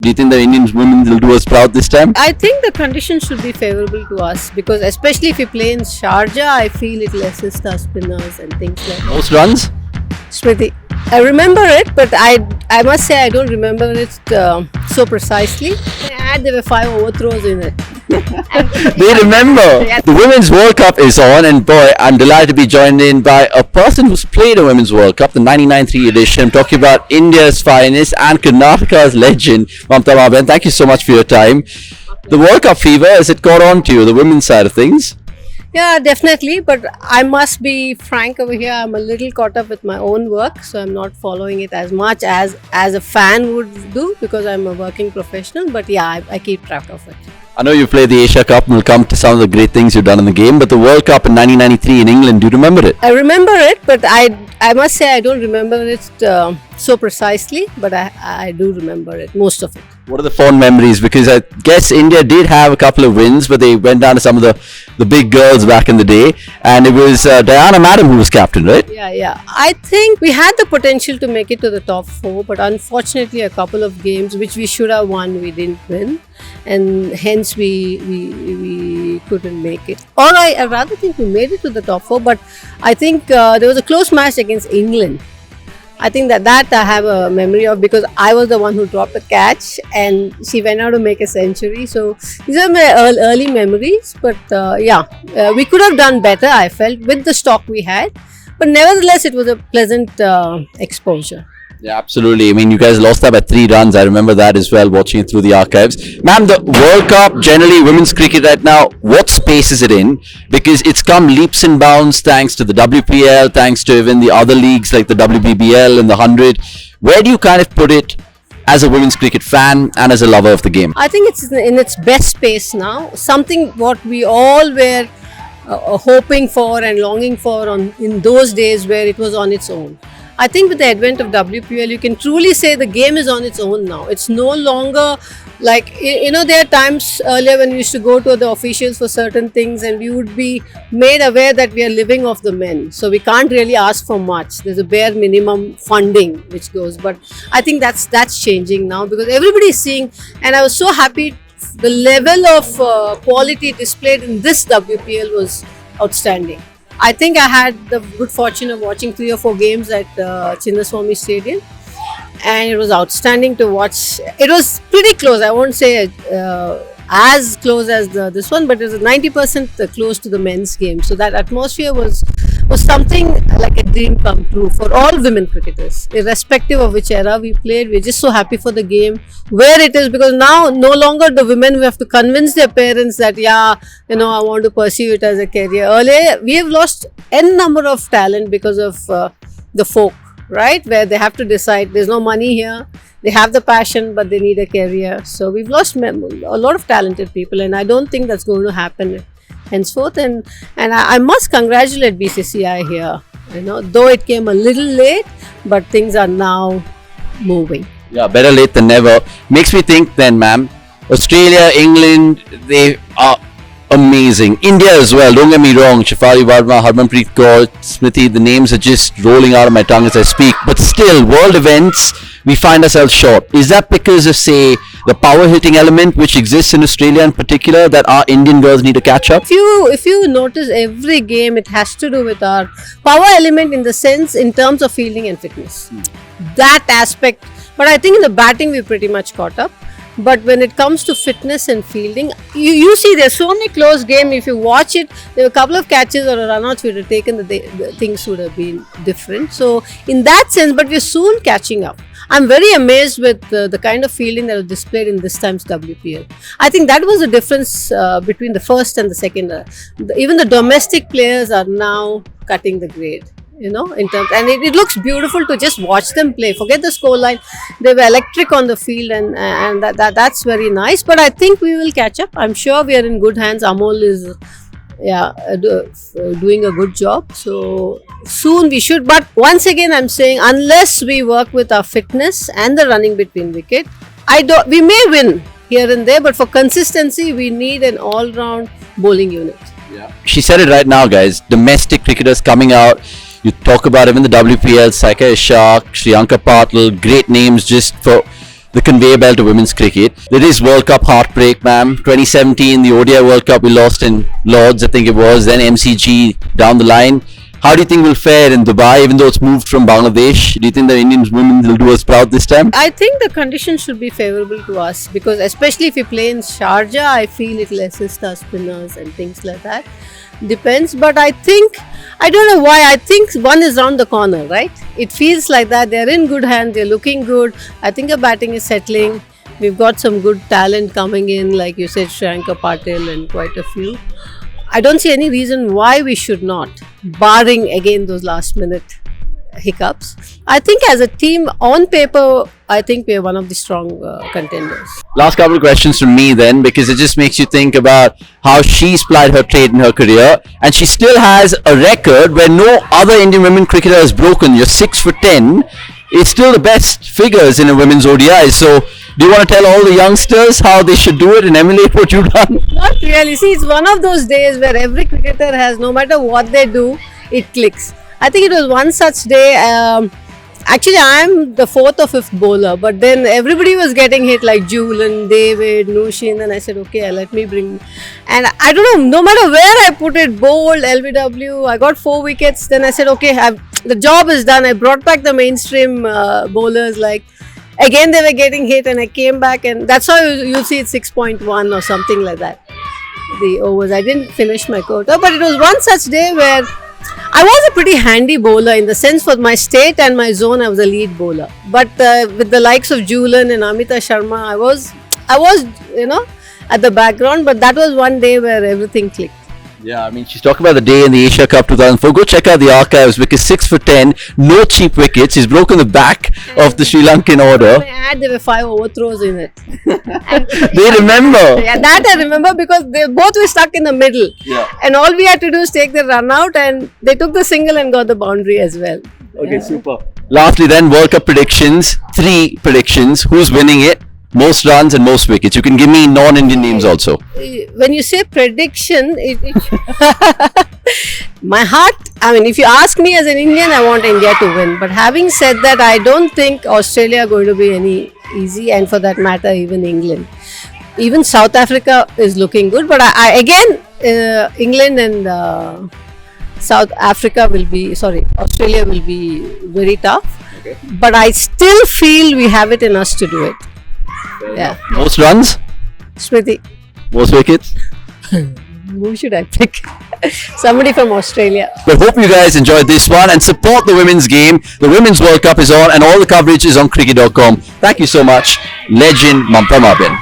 Do you think the Indian women will do us proud this time? I think the conditions should be favourable to us because especially if we play in Sharjah, I feel it will assist our spinners and things like that. Most runs? Smriti, I remember it, but I must say I don't remember it so precisely. There were 5 overthrows in it. They remember. The Women's World Cup is on, and boy, I'm delighted to be joined in by a person who's played a Women's World Cup, the 99-3 edition. I'm talking about India's finest and Karnataka's legend, Mamtha Maben. Thank you so much for your time. The World Cup fever, has it got on to you, the women's side of things? Yeah, definitely. But I must be frank over here. I'm a little caught up with my own work, so I'm not following it as much as a fan would do because I'm a working professional. But yeah, I keep track of it. I know you played the Asia Cup and we'll come to some of the great things you've done in the game, but the World Cup in 1993 in England, do you remember it? I remember it, but I must say I don't remember it so precisely, but I do remember it, most of it. What are the fond memories? Because I guess India did have a couple of wins, but they went down to some of the big girls back in the day, and it was Mamtha Maben who was captain, right? Yeah. I think we had the potential to make it to the top 4, but unfortunately a couple of games which we should have won, we didn't win, and hence we couldn't make it. Or I rather think we made it to the top 4, but I think there was a close match against England. I think that I have a memory of because I was the one who dropped the catch and she went out to make a century. So these are my early memories. But we could have done better, I felt, with the stock we had. But nevertheless, it was a pleasant exposure. Yeah, absolutely. I mean, you guys lost that by 3 runs. I remember that as well, watching it through the archives. Ma'am, the World Cup, generally women's cricket right now, what space is it in? Because it's come leaps and bounds thanks to the WPL, thanks to even the other leagues like the WBBL and the 100. Where do you kind of put it as a women's cricket fan and as a lover of the game? I think it's in its best space now. Something what we all were hoping for and longing for in those days where it was on its own. I think with the advent of WPL, you can truly say the game is on its own now. It's no longer like, there are times earlier when we used to go to the officials for certain things and we would be made aware that we are living off the men. So we can't really ask for much. There's a bare minimum funding which goes. But I think that's changing now because everybody is seeing, and I was so happy the level of quality displayed in this WPL was outstanding. I think I had the good fortune of watching 3 or 4 games at Chinnaswamy Stadium, and it was outstanding to watch. It was pretty close. I won't say as close as this one, but it was 90% close to the men's game. So that atmosphere was something like a dream come true for all women cricketers, irrespective of which era we played. We're just so happy for the game where it is, because now no longer the women we have to convince their parents that I want to pursue it as a career. Earlier we have lost n number of talent because of the folk, right, where they have to decide there's no money here. They have the passion, but they need a career. So we've lost a lot of talented people, and I don't think that's going to happen henceforth. And I must congratulate BCCI here. Though it came a little late, but things are now moving. Yeah, better late than never. Makes me think then, ma'am, Australia, England, they are amazing. India as well, don't get me wrong. Shafali Verma, Harmanpreet Kaur, Smriti, the names are just rolling out of my tongue as I speak. But still, world events, we find ourselves short. Is that because of, say, the power hitting element which exists in Australia in particular that our Indian girls need to catch up? If you notice every game, it has to do with our power element in terms of fielding and fitness. That aspect. But I think in the batting, we pretty much caught up. But when it comes to fitness and fielding, you see there's so many close games. If you watch it, there were a couple of catches or a run-outs we would have taken, the things would have been different. So in that sense, but we're soon catching up. I'm very amazed with the kind of fielding that was displayed in this time's WPL. I think that was the difference between the first and the second. Even the domestic players are now cutting the grade. In terms, and it looks beautiful to just watch them play. Forget the scoreline; they were electric on the field, and that's very nice. But I think we will catch up. I'm sure we are in good hands. Amol is, doing a good job. So soon we should. But once again, I'm saying unless we work with our fitness and the running between wicket, we may win here and there. But for consistency, we need an all-round bowling unit. Yeah. She said it right now, guys. Domestic cricketers coming out. You talk about even the WPL, Saika Ishaq, Shriyanka Patil, great names just for the conveyor belt of women's cricket. There is World Cup heartbreak, ma'am. 2017, the ODI World Cup, we lost in Lords, I think it was. Then MCG down the line. How do you think we'll fare in Dubai, even though it's moved from Bangladesh? Do you think the Indian women will do us proud this time? I think the conditions should be favorable to us because, especially if we play in Sharjah, I feel it will assist our spinners and things like that. Depends, but I don't know why. I think one is round the corner, right? It feels like that. They're in good hands, they're looking good. I think our batting is settling. We've got some good talent coming in, like you said, Shriyanka Patil and quite a few. I don't see any reason why we should not, barring again those last minute hiccups. I think as a team, on paper, I think we are one of the strong contenders. Last couple of questions from me then, because it just makes you think about how she's plied her trade in her career, and she still has a record where no other Indian women cricketer has broken. You're 6 for 10. It's still the best figures in a women's ODI. So, do you want to tell all the youngsters how they should do it and emulate what you've done? Not really. See, it's one of those days where every cricketer has, no matter what they do, it clicks. I think it was one such day. Actually, I'm the fourth or fifth bowler, but then everybody was getting hit like Julian, David, Nushin, and I said, okay, let me bring. And I don't know, no matter where I put it, bowled, LBW, I got 4 wickets. Then I said, okay, the job is done. I brought back the mainstream bowlers. Like again, they were getting hit, and I came back, and that's how you see it's 6.1 or something like that. The overs. I didn't finish my quota, but it was one such day where I was a pretty handy bowler in the sense for my state and my zone. I was a lead bowler, but with the likes of Julian and Amita Sharma, I was at the background. But that was one day where everything clicked. Yeah, I mean, she's talking about the day in the Asia Cup 2004. Go check out the archives because 6 for 10, no cheap wickets. He's broken the back of the Sri Lankan order. There were 5 overthrows in it. They remember. Yeah, that I remember because they both were stuck in the middle. Yeah. And all we had to do is take the run out, and they took the single and got the boundary as well. Okay, super. Lastly, then World Cup predictions. 3 predictions. Who's winning it? Most runs and most wickets. You can give me non-Indian names also. When you say prediction, my heart, I mean, if you ask me as an Indian, I want India to win. But having said that, I don't think Australia are going to be any easy, and for that matter, even England. Even South Africa is looking good. But England and Australia will be very tough. Okay. But I still feel we have it in us to do it. Yeah. Most runs? Smriti. Most wickets? Who should I pick? Somebody from Australia. But hope you guys enjoyed this one and support the women's game. The Women's World Cup is on and all the coverage is on cricket.com. Thank you so much. Legend Mamtha Maben.